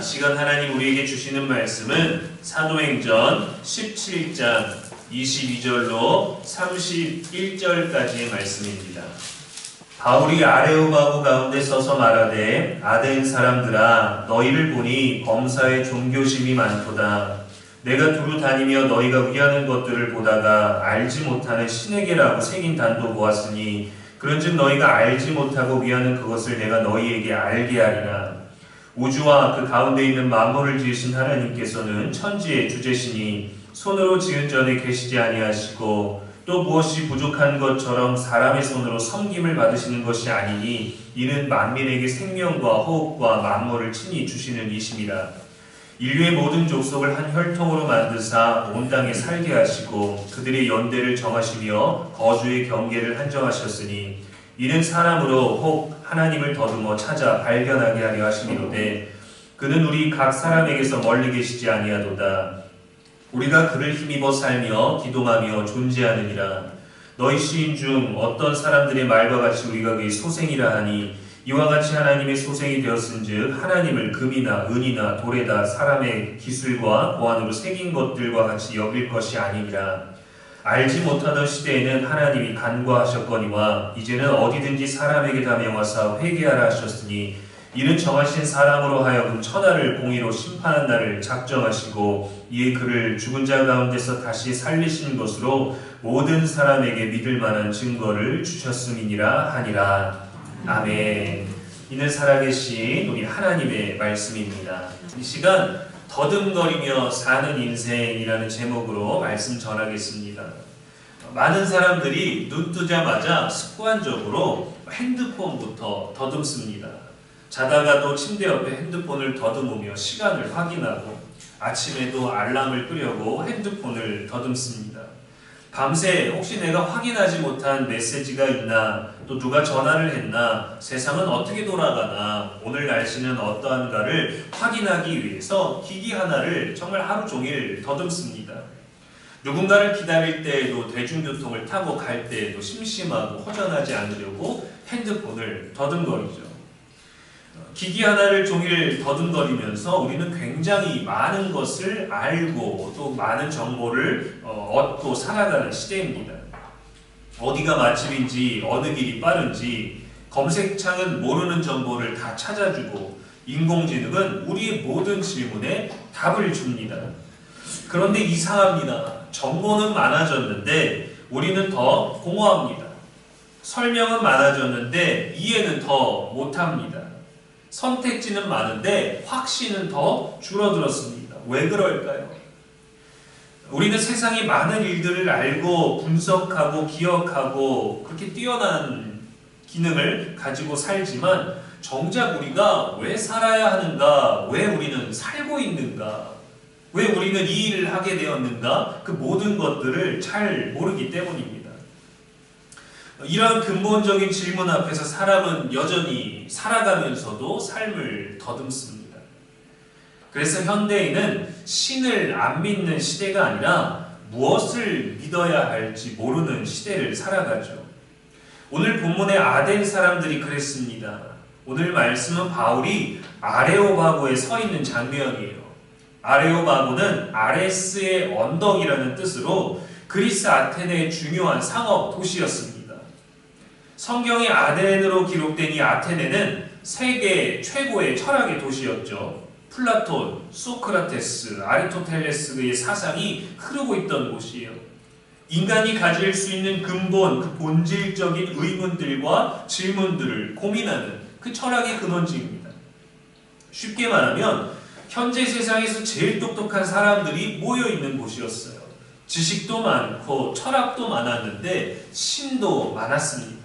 시간 하나님 우리에게 주시는 말씀은 사도행전 17장 22절로 31절까지의 말씀입니다. 바울이 아레오바고 가운데 서서 말하되 아덴 사람들아 너희를 보니 범사에 종교심이 많도다. 내가 두루 다니며 너희가 위하는 것들을 보다가 알지 못하는 신에게라고 새긴 단도 보았으니 그런즉 너희가 알지 못하고 위하는 그것을 내가 너희에게 알게 하리라. 우주와 그 가운데 있는 만물을 지으신 하나님께서는 천지의 주제시니 손으로 지은 전에 계시지 아니하시고 또 무엇이 부족한 것처럼 사람의 손으로 섬김을 받으시는 것이 아니니 이는 만민에게 생명과 호흡과 만물을 친히 주시는 이심이라. 인류의 모든 족속을 한 혈통으로 만드사 온 땅에 살게 하시고 그들의 연대를 정하시며 거주의 경계를 한정하셨으니 이는 사람으로 혹 하나님을 더듬어 찾아 발견하게 하려 하심이로되 그는 우리 각 사람에게서 멀리 계시지 아니하도다. 우리가 그를 힘입어 살며 기도하며 존재하느니라. 너희 시인 중 어떤 사람들의 말과 같이 우리가 그의 소생이라 하니 이와 같이 하나님의 소생이 되었은즉 하나님을 금이나 은이나 돌에다 사람의 기술과 고안으로 새긴 것들과 같이 여길 것이 아니니라. 알지 못하던 시대에는 하나님이 간과하셨거니와 이제는 어디든지 사람에게 다 명하사 회개하라 하셨으니 이는 정하신 사람으로 하여금 천하를 공의로 심판한 날을 작정하시고 이에 그를 죽은 자 가운데서 다시 살리신 것으로 모든 사람에게 믿을 만한 증거를 주셨음이니라 하니라. 아멘. 이는 살아계신 우리 하나님의 말씀입니다. 이 시간 더듬거리며 사는 인생이라는 제목으로 말씀 전하겠습니다. 많은 사람들이 눈 뜨자마자 습관적으로 핸드폰부터 더듬습니다. 자다가도 침대 옆에 핸드폰을 더듬으며 시간을 확인하고 아침에도 알람을 끄려고 핸드폰을 더듬습니다. 밤새 혹시 내가 확인하지 못한 메시지가 있나, 또 누가 전화를 했나, 세상은 어떻게 돌아가나, 오늘 날씨는 어떠한가를 확인하기 위해서 기기 하나를 정말 하루 종일 더듬습니다. 누군가를 기다릴 때에도 대중교통을 타고 갈 때에도 심심하고 허전하지 않으려고 핸드폰을 더듬거리죠. 기기 하나를 종일 더듬거리면서 우리는 굉장히 많은 것을 알고 또 많은 정보를 얻고 살아가는 시대입니다. 어디가 맛집인지 어느 길이 빠른지 검색창은 모르는 정보를 다 찾아주고 인공지능은 우리의 모든 질문에 답을 줍니다. 그런데 이상합니다. 정보는 많아졌는데 우리는 더 공허합니다. 설명은 많아졌는데 이해는 더 못합니다. 선택지는 많은데 확신은 더 줄어들었습니다. 왜 그럴까요? 우리는 세상의 많은 일들을 알고 분석하고 기억하고 그렇게 뛰어난 기능을 가지고 살지만 정작 우리가 왜 살아야 하는가, 왜 우리는 살고 있는가, 왜 우리는 이 일을 하게 되었는가, 그 모든 것들을 잘 모르기 때문입니다. 이러한 근본적인 질문 앞에서 사람은 여전히 살아가면서도 삶을 더듬습니다. 그래서 현대인은 신을 안 믿는 시대가 아니라 무엇을 믿어야 할지 모르는 시대를 살아가죠. 오늘 본문의 아덴 사람들이 그랬습니다. 오늘 말씀은 바울이 아레오바고에 서 있는 장면이에요. 아레오바고는 아레스의 언덕이라는 뜻으로 그리스 아테네의 중요한 상업 도시였습니다. 성경의 아덴으로 기록된 이 아테네는 세계 최고의 철학의 도시였죠. 플라톤, 소크라테스, 아리스토텔레스의 사상이 흐르고 있던 곳이에요. 인간이 가질 수 있는 근본, 그 본질적인 의문들과 질문들을 고민하는 그 철학의 근원지입니다. 쉽게 말하면 현재 세상에서 제일 똑똑한 사람들이 모여있는 곳이었어요. 지식도 많고 철학도 많았는데 신도 많았습니다.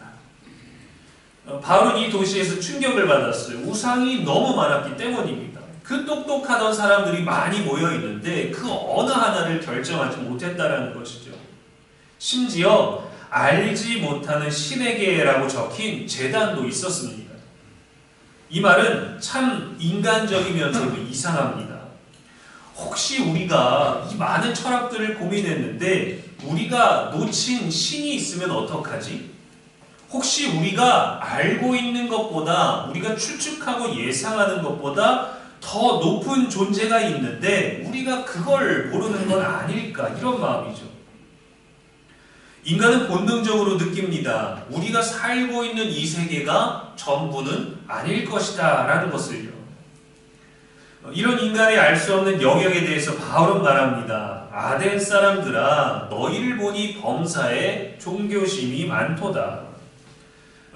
바울은 이 도시에서 충격을 받았어요. 우상이 너무 많았기 때문입니다. 그 똑똑하던 사람들이 많이 모여있는데 그 어느 하나를 결정하지 못했다는 것이죠. 심지어 알지 못하는 신에게라고 적힌 제단도 있었습니다. 이 말은 참 인간적이면서도 이상합니다. 혹시 우리가 이 많은 철학들을 고민했는데 우리가 놓친 신이 있으면 어떡하지? 혹시 우리가 알고 있는 것보다, 우리가 추측하고 예상하는 것보다 더 높은 존재가 있는데 우리가 그걸 모르는 건 아닐까, 이런 마음이죠. 인간은 본능적으로 느낍니다. 우리가 살고 있는 이 세계가 전부는 아닐 것이다 라는 것을요. 이런 인간의 알 수 없는 영역에 대해서 바울은 말합니다. 아덴 사람들아, 너희를 보니 범사에 종교심이 많도다.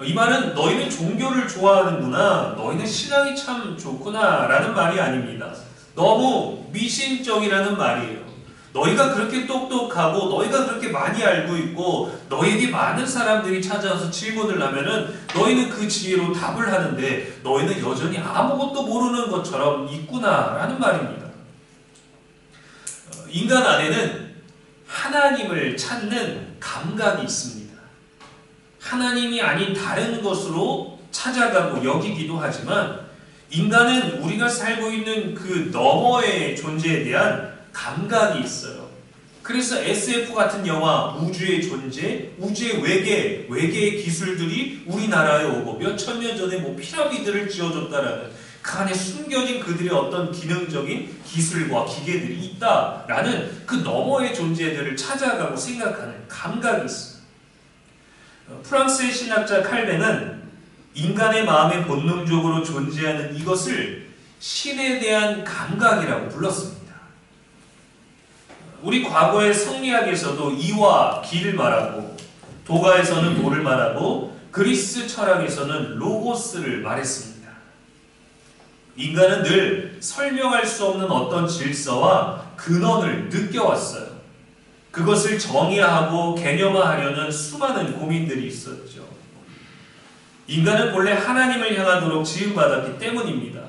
이 말은 너희는 종교를 좋아하는구나, 너희는 신앙이 참 좋구나 라는 말이 아닙니다. 너무 미신적이라는 말이에요. 너희가 그렇게 똑똑하고 너희가 그렇게 많이 알고 있고 너희에게 많은 사람들이 찾아와서 질문을 하면은 너희는 그 지혜로 답을 하는데 너희는 여전히 아무것도 모르는 것처럼 있구나 라는 말입니다. 인간 안에는 하나님을 찾는 감각이 있습니다. 하나님이 아닌 다른 것으로 찾아가고 여기기도 하지만 인간은 우리가 살고 있는 그 너머의 존재에 대한 감각이 있어요. 그래서 SF 같은 영화, 우주의 존재, 우주의 외계의 기술들이 우리나라에 오고 몇천 년 전에 뭐 피라미드를 지어줬다라는 그 안에 숨겨진 그들의 어떤 기능적인 기술과 기계들이 있다라는 그 너머의 존재들을 찾아가고 생각하는 감각이 있어요. 프랑스의 신학자 칼뱅은 인간의 마음에 본능적으로 존재하는 이것을 신에 대한 감각이라고 불렀습니다. 우리 과거의 성리학에서도 이와 기를 말하고, 도가에서는 도를 말하고, 그리스 철학에서는 로고스를 말했습니다. 인간은 늘 설명할 수 없는 어떤 질서와 근원을 느껴왔어요. 그것을 정의하고 개념화하려는 수많은 고민들이 있었죠. 인간은 본래 하나님을 향하도록 지음받았기 때문입니다.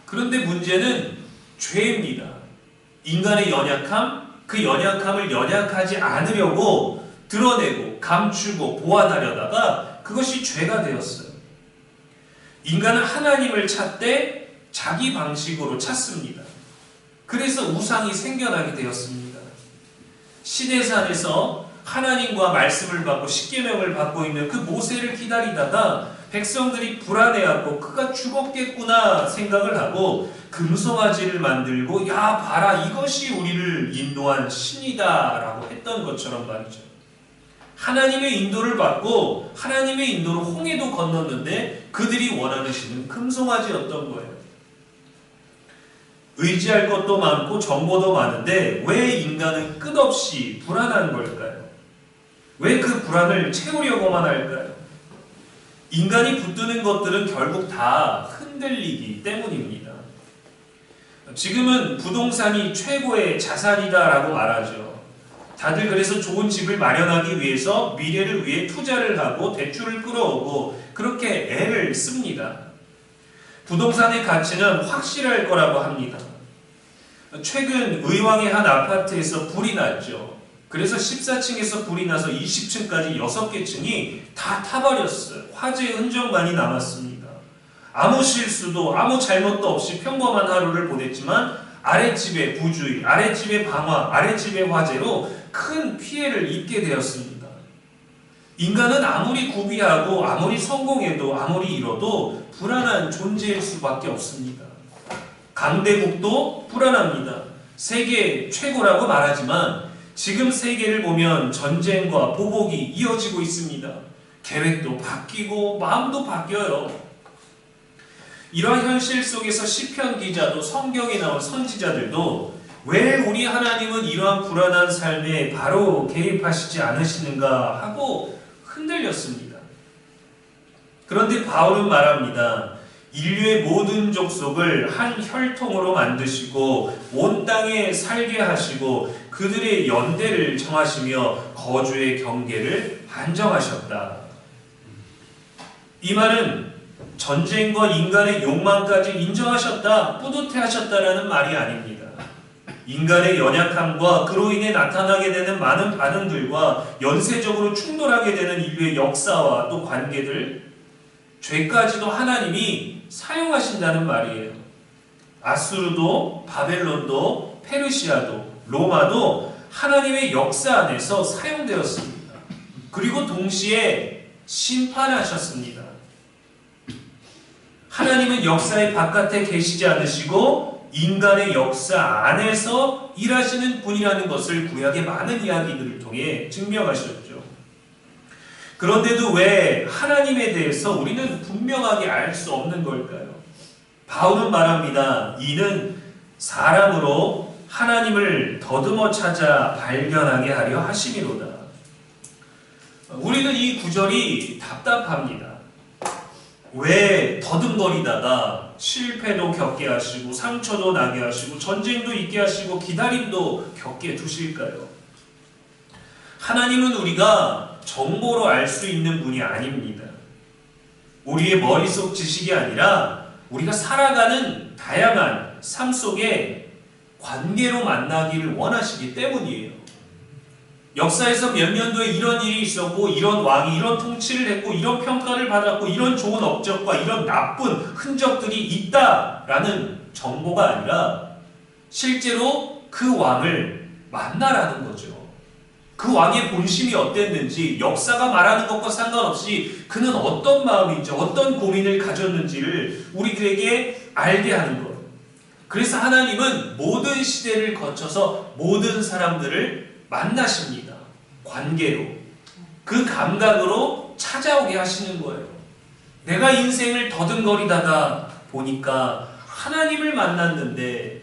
그런데 문제는 죄입니다. 인간의 연약함, 그 연약함을 연약하지 않으려고 드러내고 감추고 보완하려다가 그것이 죄가 되었어요. 인간은 하나님을 찾되 자기 방식으로 찾습니다. 그래서 우상이 생겨나게 되었습니다. 시내산에서 하나님과 말씀을 받고 십계명을 받고 있는 그 모세를 기다리다가 백성들이 불안해하고 그가 죽었겠구나 생각을 하고 금송아지를 만들고 야 봐라 이것이 우리를 인도한 신이다 라고 했던 것처럼 말이죠. 하나님의 인도를 받고 하나님의 인도로 홍해도 건넜는데 그들이 원하는 신은 금송아지였던 거예요. 의지할 것도 많고 정보도 많은데 왜 인간은 끝없이 불안한 걸까요? 왜 그 불안을 채우려고만 할까요? 인간이 붙드는 것들은 결국 다 흔들리기 때문입니다. 지금은 부동산이 최고의 자산이다라고 말하죠. 다들 그래서 좋은 집을 마련하기 위해서 미래를 위해 투자를 하고 대출을 끌어오고 그렇게 애를 씁니다. 부동산의 가치는 확실할 거라고 합니다. 최근 의왕의 한 아파트에서 불이 났죠. 그래서 14층에서 불이 나서 20층까지 6개 층이 다 타버렸어요. 화재의 흔적만이 남았습니다. 아무 실수도 아무 잘못도 없이 평범한 하루를 보냈지만 아랫집의 부주의, 아랫집의 방화, 아랫집의 화재로 큰 피해를 입게 되었습니다. 인간은 아무리 구비하고 아무리 성공해도 아무리 이뤄도 불안한 존재일 수밖에 없습니다. 강대국도 불안합니다. 세계 최고라고 말하지만 지금 세계를 보면 전쟁과 보복이 이어지고 있습니다. 계획도 바뀌고 마음도 바뀌어요. 이러한 현실 속에서 시편 기자도 성경에 나온 선지자들도 왜 우리 하나님은 이러한 불안한 삶에 바로 개입하시지 않으시는가 하고 흔들렸습니다. 그런데 바울은 말합니다. 인류의 모든 족속을 한 혈통으로 만드시고 온 땅에 살게 하시고 그들의 연대를 정하시며 거주의 경계를 안정하셨다. 이 말은 전쟁과 인간의 욕망까지 인정하셨다, 뿌듯해하셨다라는 말이 아닙니다. 인간의 연약함과 그로 인해 나타나게 되는 많은 반응들과 연쇄적으로 충돌하게 되는 인류의 역사와 또 관계들, 죄까지도 하나님이 사용하신다는 말이에요. 아수르도, 바벨론도, 페르시아도, 로마도 하나님의 역사 안에서 사용되었습니다. 그리고 동시에 심판하셨습니다. 하나님은 역사의 바깥에 계시지 않으시고 인간의 역사 안에서 일하시는 분이라는 것을 구약의 많은 이야기들을 통해 증명하셨죠. 그런데도 왜 하나님에 대해서 우리는 분명하게 알 수 없는 걸까요? 바울은 말합니다. 이는 사람으로 하나님을 더듬어 찾아 발견하게 하려 하심이로다. 우리는 이 구절이 답답합니다. 왜 더듬거리다가 실패도 겪게 하시고 상처도 나게 하시고 전쟁도 있게 하시고 기다림도 겪게 두실까요? 하나님은 우리가 정보로 알 수 있는 분이 아닙니다. 우리의 머릿속 지식이 아니라 우리가 살아가는 다양한 삶 속에 관계로 만나기를 원하시기 때문이에요. 역사에서 몇 년도에 이런 일이 있었고 이런 왕이 이런 통치를 했고 이런 평가를 받았고 이런 좋은 업적과 이런 나쁜 흔적들이 있다라는 정보가 아니라 실제로 그 왕을 만나라는 거죠. 그 왕의 본심이 어땠는지 역사가 말하는 것과 상관없이 그는 어떤 마음인지 어떤 고민을 가졌는지를 우리들에게 알게 하는 것. 그래서 하나님은 모든 시대를 거쳐서 모든 사람들을 만나십니다. 관계로. 그 감각으로 찾아오게 하시는 거예요. 내가 인생을 더듬거리다가 보니까 하나님을 만났는데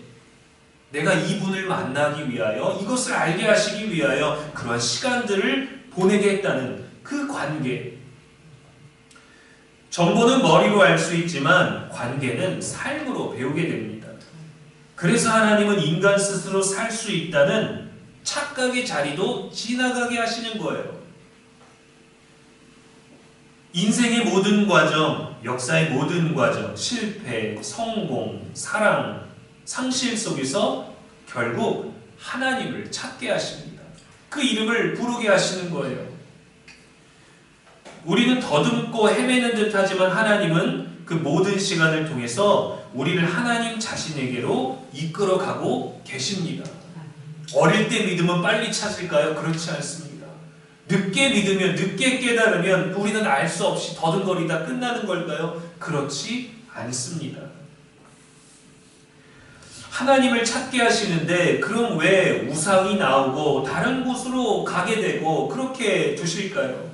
내가 이분을 만나기 위하여 이것을 알게 하시기 위하여 그러한 시간들을 보내게 했다는 그 관계. 정보는 머리로 알 수 있지만 관계는 삶으로 배우게 됩니다. 그래서 하나님은 인간 스스로 살 수 있다는 착각의 자리도 지나가게 하시는 거예요. 인생의 모든 과정, 역사의 모든 과정, 실패, 성공, 사랑, 상실 속에서 결국 하나님을 찾게 하십니다. 그 이름을 부르게 하시는 거예요. 우리는 더듬고 헤매는 듯 하지만 하나님은 그 모든 시간을 통해서 우리를 하나님 자신에게로 이끌어가고 계십니다. 어릴 때 믿으면 빨리 찾을까요? 그렇지 않습니다. 늦게 믿으면, 늦게 깨달으면 우리는 알 수 없이 더듬거리다 끝나는 걸까요? 그렇지 않습니다. 하나님을 찾게 하시는데 그럼 왜 우상이 나오고 다른 곳으로 가게 되고 그렇게 두실까요?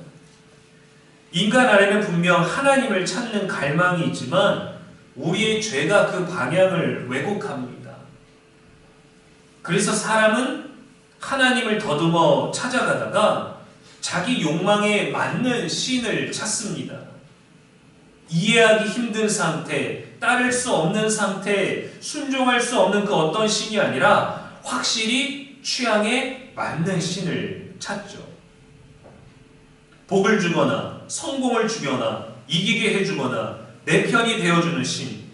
인간 안에는 분명 하나님을 찾는 갈망이 있지만 우리의 죄가 그 방향을 왜곡합니다. 그래서 사람은 하나님을 더듬어 찾아가다가 자기 욕망에 맞는 신을 찾습니다. 이해하기 힘든 상태, 따를 수 없는 상태, 순종할 수 없는 그 어떤 신이 아니라 확실히 취향에 맞는 신을 찾죠. 복을 주거나 성공을 주거나 이기게 해주거나 내 편이 되어주는 신.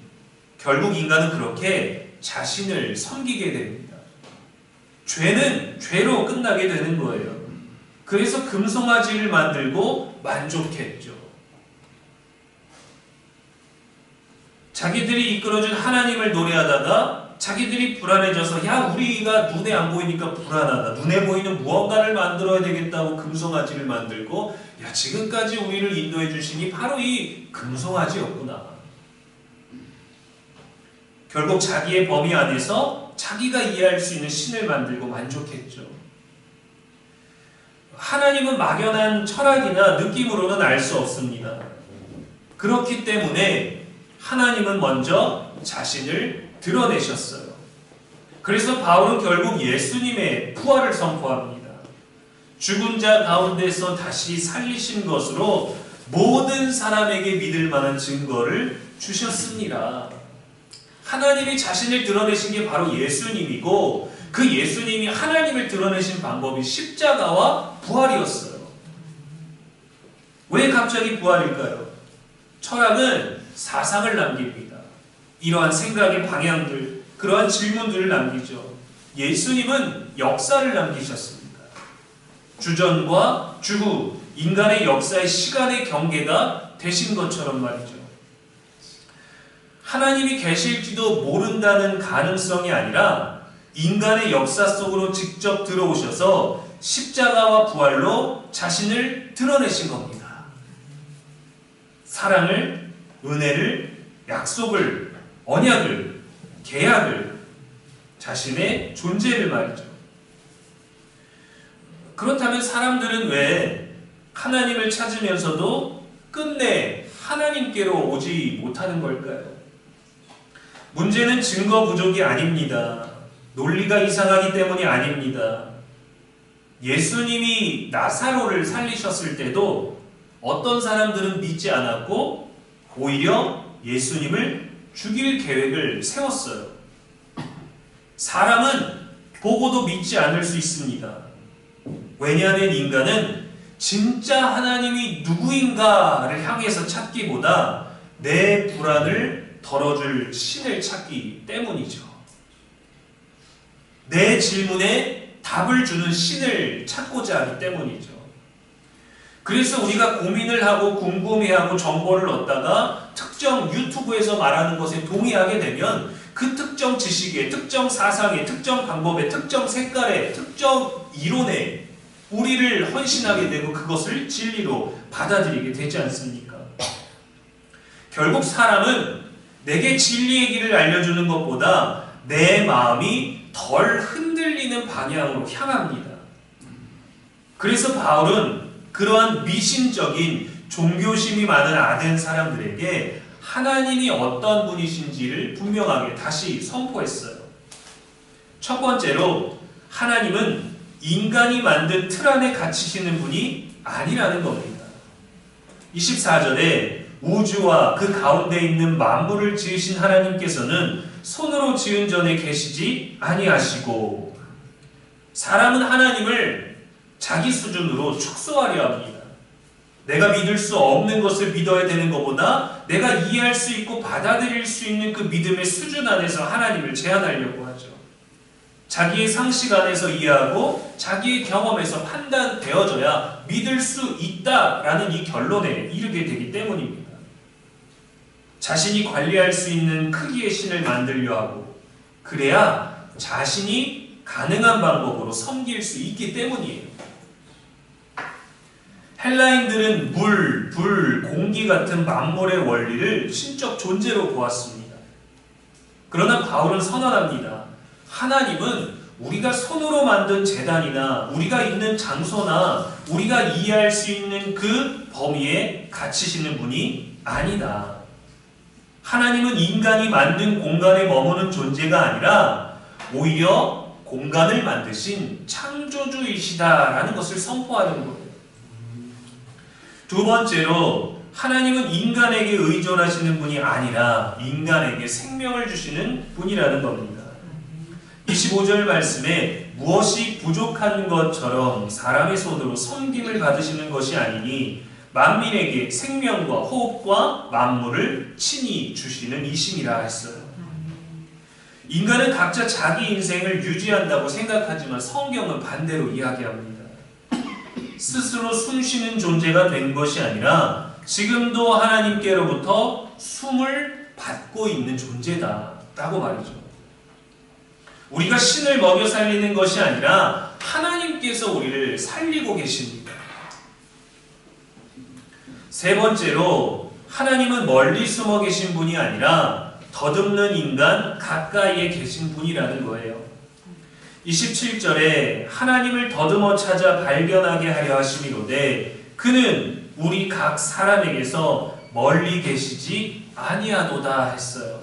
결국 인간은 그렇게 자신을 섬기게 됩니다. 죄는 죄로 끝나게 되는 거예요. 그래서 금송아지를 만들고 만족했죠. 자기들이 이끌어준 하나님을 노래하다가 자기들이 불안해져서 야 우리가 눈에 안 보이니까 불안하다. 눈에 보이는 무언가를 만들어야 되겠다고 금송아지를 만들고 야 지금까지 우리를 인도해 주시니 바로 이 금송아지였구나. 결국 자기의 범위 안에서 자기가 이해할 수 있는 신을 만들고 만족했죠. 하나님은 막연한 철학이나 느낌으로는 알 수 없습니다. 그렇기 때문에 하나님은 먼저 자신을 드러내셨어요. 그래서 바울은 결국 예수님의 부활을 선포합니다. 죽은 자 가운데서 다시 살리신 것으로 모든 사람에게 믿을 만한 증거를 주셨습니다. 하나님이 자신을 드러내신 게 바로 예수님이고 그 예수님이 하나님을 드러내신 방법이 십자가와 부활이었어요. 왜 갑자기 부활일까요? 철학은 사상을 남깁니다. 이러한 생각의 방향들, 그러한 질문들을 남기죠. 예수님은 역사를 남기셨습니다. 주전과 주후, 인간의 역사의 시간의 경계가 되신 것처럼 말이죠. 하나님이 계실지도 모른다는 가능성이 아니라 인간의 역사 속으로 직접 들어오셔서 십자가와 부활로 자신을 드러내신 겁니다. 사랑을, 은혜를, 약속을, 언약을, 계약을, 자신의 존재를 말이죠. 그렇다면 사람들은 왜 하나님을 찾으면서도 끝내 하나님께로 오지 못하는 걸까요? 문제는 증거 부족이 아닙니다. 논리가 이상하기 때문이 아닙니다. 예수님이 나사로를 살리셨을 때도 어떤 사람들은 믿지 않았고 오히려 예수님을 죽일 계획을 세웠어요. 사람은 보고도 믿지 않을 수 있습니다. 왜냐하면 인간은 진짜 하나님이 누구인가를 향해서 찾기보다 내 불안을 덜어줄 신을 찾기 때문이죠. 내 질문에 답을 주는 신을 찾고자 하기 때문이죠. 그래서 우리가 고민을 하고 궁금해하고 정보를 얻다가 특정 유튜브에서 말하는 것에 동의하게 되면 그 특정 지식에, 특정 사상에, 특정 방법에, 특정 색깔에, 특정 이론에 우리를 헌신하게 되고 그것을 진리로 받아들이게 되지 않습니까? 결국 사람은 내게 진리의 길을 알려주는 것보다 내 마음이 덜 흔들리는 방향으로 향합니다. 그래서 바울은 그러한 미신적인 종교심이 많은 아덴 사람들에게 하나님이 어떤 분이신지를 분명하게 다시 선포했어요. 첫 번째로 하나님은 인간이 만든 틀 안에 갇히시는 분이 아니라는 겁니다. 24절에 우주와 그 가운데 있는 만물을 지으신 하나님께서는 손으로 지은 전에 계시지 아니하시고, 사람은 하나님을 자기 수준으로 축소하려 합니다. 내가 믿을 수 없는 것을 믿어야 되는 것보다 내가 이해할 수 있고 받아들일 수 있는 그 믿음의 수준 안에서 하나님을 제한하려고 하죠. 자기의 상식 안에서 이해하고 자기의 경험에서 판단되어져야 믿을 수 있다라는 이 결론에 이르게 되기 때문입니다. 자신이 관리할 수 있는 크기의 신을 만들려 하고, 그래야 자신이 가능한 방법으로 섬길 수 있기 때문이에요. 헬라인들은 물, 불, 공기 같은 만물의 원리를 신적 존재로 보았습니다. 그러나 바울은 선언합니다. 하나님은 우리가 손으로 만든 제단이나 우리가 있는 장소나 우리가 이해할 수 있는 그 범위에 갇히시는 분이 아니다. 하나님은 인간이 만든 공간에 머무는 존재가 아니라 오히려 공간을 만드신 창조주이시다라는 것을 선포하는 거예요. 두 번째로 하나님은 인간에게 의존하시는 분이 아니라 인간에게 생명을 주시는 분이라는 겁니다. 25절 말씀에 무엇이 부족한 것처럼 사람의 손으로 섬김을 받으시는 것이 아니니 만민에게 생명과 호흡과 만물을 친히 주시는 이심이라 했어요. 인간은 각자 자기 인생을 유지한다고 생각하지만 성경은 반대로 이야기합니다. 스스로 숨쉬는 존재가 된 것이 아니라 지금도 하나님께로부터 숨을 받고 있는 존재다 라고 말이죠. 우리가 신을 먹여 살리는 것이 아니라 하나님께서 우리를 살리고 계십니다. 세 번째로 하나님은 멀리 숨어 계신 분이 아니라 더듬는 인간 가까이에 계신 분이라는 거예요. 27절에 하나님을 더듬어 찾아 발견하게 하려 하심이로되 그는 우리 각 사람에게서 멀리 계시지 아니하도다 했어요.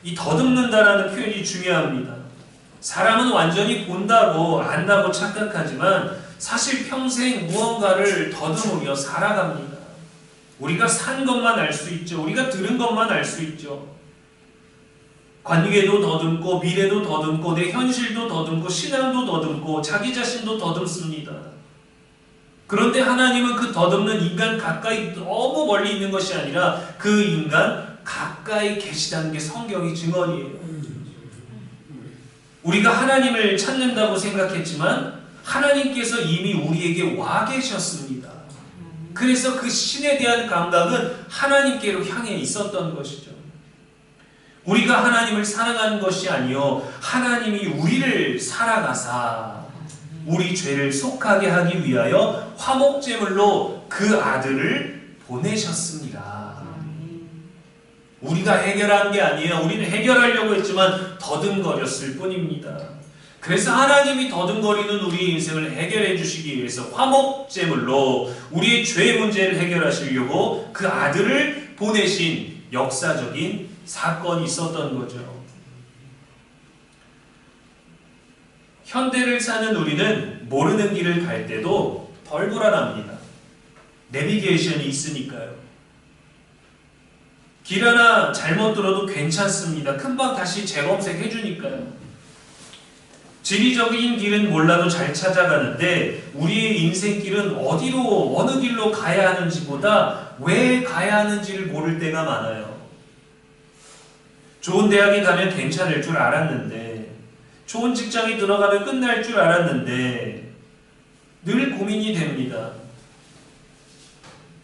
이 더듬는다라는 표현이 중요합니다. 사람은 완전히 본다고 안다고 착각하지만 사실 평생 무언가를 더듬으며 살아갑니다. 우리가 산 것만 알 수 있죠. 우리가 들은 것만 알 수 있죠. 관계도 더듬고 미래도 더듬고 내 현실도 더듬고 신앙도 더듬고 자기 자신도 더듬습니다. 그런데 하나님은 그 더듬는 인간 가까이 너무 멀리 있는 것이 아니라 그 인간 가까이 계시다는 게 성경의 증언이에요. 우리가 하나님을 찾는다고 생각했지만 하나님께서 이미 우리에게 와 계셨습니다. 그래서 그 신에 대한 감각은 하나님께로 향해 있었던 것이죠. 우리가 하나님을 사랑하는 것이 아니요 하나님이 우리를 살아가사 우리 죄를 속하게 하기 위하여 화목제물로 그 아들을 보내셨습니다. 우리가 해결한 게 아니에요. 우리는 해결하려고 했지만 더듬거렸을 뿐입니다. 그래서 하나님이 더듬거리는 우리 인생을 해결해 주시기 위해서 화목제물로 우리의 죄 문제를 해결하시려고 그 아들을 보내신 역사적인 사건이 있었던 거죠. 현대를 사는 우리는 모르는 길을 갈 때도 덜 불안합니다. 내비게이션이 있으니까요. 길 하나 잘못 들어도 괜찮습니다. 금방 다시 재검색해 주니까요. 지리적인 길은 몰라도 잘 찾아가는데 우리의 인생길은 어디로 어느 길로 가야 하는지보다 왜 가야 하는지를 모를 때가 많아요. 좋은 대학에 가면 괜찮을 줄 알았는데, 좋은 직장에 들어가면 끝날 줄 알았는데 늘 고민이 됩니다.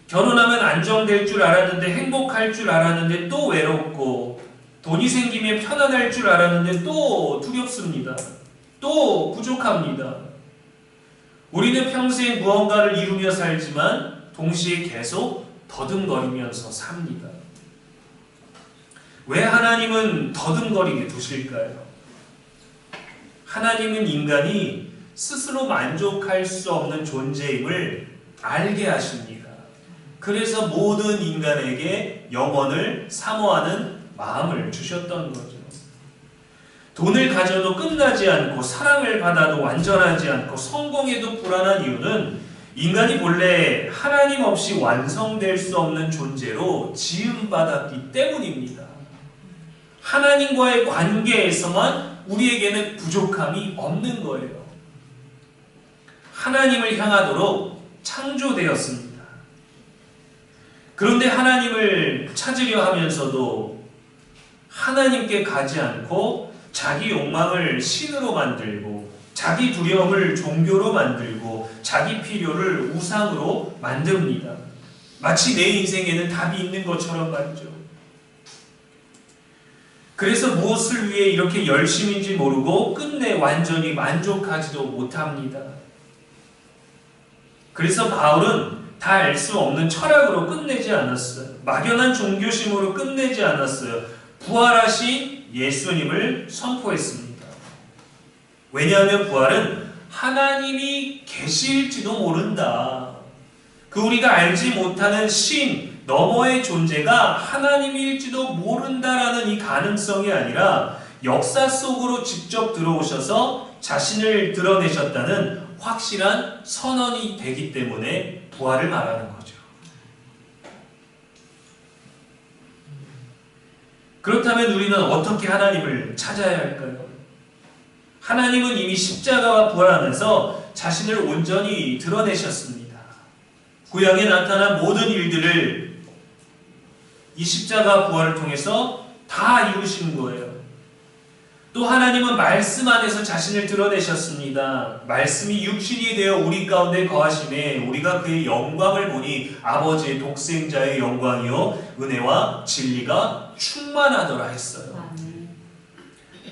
결혼하면 안정될 줄 알았는데, 행복할 줄 알았는데 또 외롭고, 돈이 생기면 편안할 줄 알았는데 또 두렵습니다. 또 부족합니다. 우리는 평생 무언가를 이루며 살지만 동시에 계속 더듬거리면서 삽니다. 왜 하나님은 더듬거리게 두실까요? 하나님은 인간이 스스로 만족할 수 없는 존재임을 알게 하십니다. 그래서 모든 인간에게 영원을 사모하는 마음을 주셨던 거죠. 돈을 가져도 끝나지 않고, 사랑을 받아도 완전하지 않고, 성공해도 불안한 이유는 인간이 본래 하나님 없이 완성될 수 없는 존재로 지음받았기 때문입니다. 하나님과의 관계에서만 우리에게는 부족함이 없는 거예요. 하나님을 향하도록 창조되었습니다. 그런데 하나님을 찾으려 하면서도 하나님께 가지 않고 자기 욕망을 신으로 만들고, 자기 두려움을 종교로 만들고, 자기 필요를 우상으로 만듭니다. 마치 내 인생에는 답이 있는 것처럼 말이죠. 그래서 무엇을 위해 이렇게 열심인지 모르고 끝내 완전히 만족하지도 못합니다. 그래서 바울은 다 알 수 없는 철학으로 끝내지 않았어요. 막연한 종교심으로 끝내지 않았어요. 부활하신 예수님을 선포했습니다. 왜냐하면 부활은 하나님이 계실지도 모른다. 그 우리가 알지 못하는 신 너머의 존재가 하나님일지도 모른다라는 이 가능성이 아니라 역사 속으로 직접 들어오셔서 자신을 드러내셨다는 확실한 선언이 되기 때문에 부활을 말하는 거죠. 그렇다면 우리는 어떻게 하나님을 찾아야 할까요? 하나님은 이미 십자가와 부활 안에서 자신을 온전히 드러내셨습니다. 구약에 나타난 모든 일들을 이 십자가 부활을 통해서 다 이루신 거예요. 또 하나님은 말씀 안에서 자신을 드러내셨습니다. 말씀이 육신이 되어 우리 가운데 거하심에 우리가 그의 영광을 보니 아버지의 독생자의 영광이요 은혜와 진리가 충만하더라 했어요.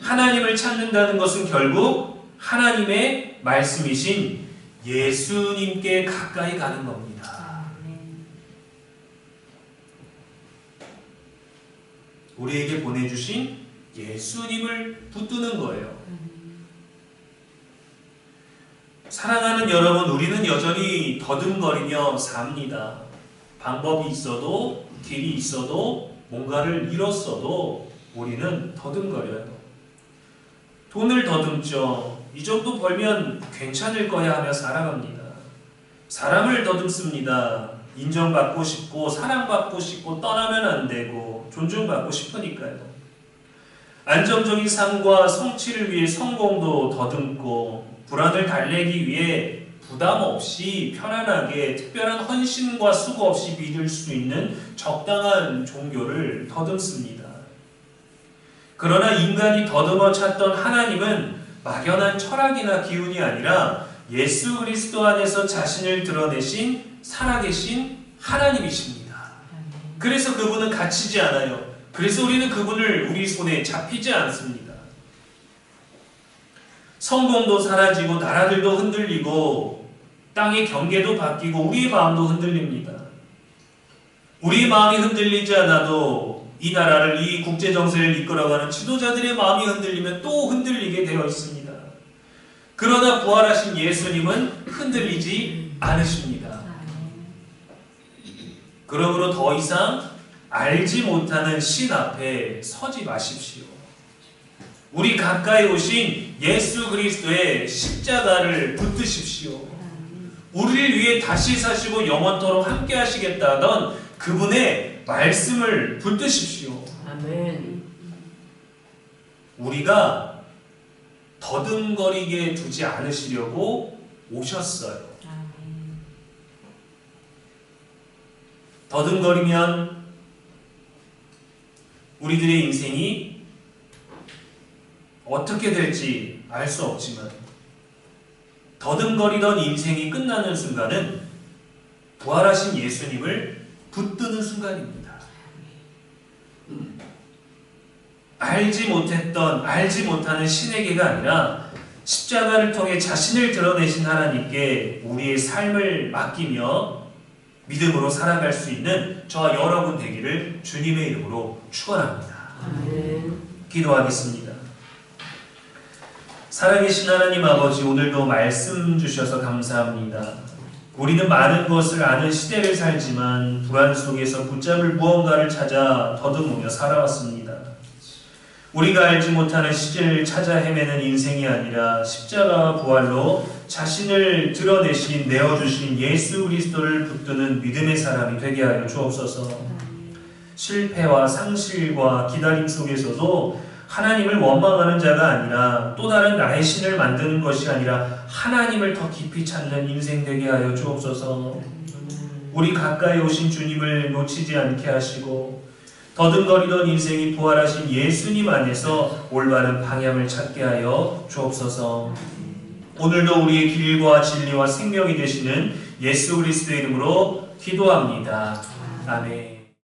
하나님을 찾는다는 것은 결국 하나님의 말씀이신 예수님께 가까이 가는 겁니다. 우리에게 보내주신 예수님을 붙드는 거예요. 사랑하는 여러분, 우리는 여전히 더듬거리며 삽니다. 방법이 있어도, 길이 있어도, 뭔가를 잃었어도 우리는 더듬거려요. 돈을 더듬죠. 이 정도 벌면 괜찮을 거야 하며 살아갑니다. 사람을 더듬습니다. 인정받고 싶고, 사랑받고 싶고, 떠나면 안 되고, 존중받고 싶으니까요. 안정적인 삶과 성취를 위해 성공도 더듬고, 불안을 달래기 위해 부담 없이 편안하게 특별한 헌신과 수고 없이 믿을 수 있는 적당한 종교를 더듬습니다. 그러나 인간이 더듬어 찾던 하나님은 막연한 철학이나 기운이 아니라 예수 그리스도 안에서 자신을 드러내신 살아계신 하나님이십니다. 그래서 그분은 갇히지 않아요. 그래서 우리는 그분을 우리 손에 잡히지 않습니다. 성공도 사라지고 나라들도 흔들리고 땅의 경계도 바뀌고 우리의 마음도 흔들립니다. 우리의 마음이 흔들리지 않아도 이 나라를, 이 국제 정세를 이끌어가는 지도자들의 마음이 흔들리면 또 흔들리게 되어 있습니다. 그러나 부활하신 예수님은 흔들리지 않으십니다. 그러므로 더 이상 알지 못하는 신 앞에 서지 마십시오. 우리 가까이 오신 예수 그리스도의 십자가를 붙드십시오. 우리를 위해 다시 사시고 영원토록 함께 하시겠다 하던 그분의 말씀을 붙드십시오. 아멘. 우리가 더듬거리게 두지 않으시려고 오셨어요. 더듬거리면 우리들의 인생이 어떻게 될지 알 수 없지만 더듬거리던 인생이 끝나는 순간은 부활하신 예수님을 붙드는 순간입니다. 알지 못하는 신에게가 아니라 십자가를 통해 자신을 드러내신 하나님께 우리의 삶을 맡기며 믿음으로 살아갈 수 있는 저와 여러분 되기를 주님의 이름으로 축원합니다. 기도하겠습니다. 살아계신 하나님 아버지, 오늘도 말씀 주셔서 감사합니다. 우리는 많은 것을 아는 시대를 살지만 불안 속에서 붙잡을 무언가를 찾아 더듬으며 살아왔습니다. 우리가 알지 못하는 시제를 찾아 헤매는 인생이 아니라 십자가와 부활로 자신을 드러내신, 내어주신 예수 그리스도를 붙드는 믿음의 사람이 되게 하여 주옵소서. 실패와 상실과 기다림 속에서도 하나님을 원망하는 자가 아니라 또 다른 나의 신을 만드는 것이 아니라 하나님을 더 깊이 찾는 인생 되게 하여 주옵소서. 우리 가까이 오신 주님을 놓치지 않게 하시고 더듬거리던 인생이 부활하신 예수님 안에서 올바른 방향을 찾게 하여 주옵소서. 오늘도 우리의 길과 진리와 생명이 되시는 예수 그리스도의 이름으로 기도합니다. 아멘.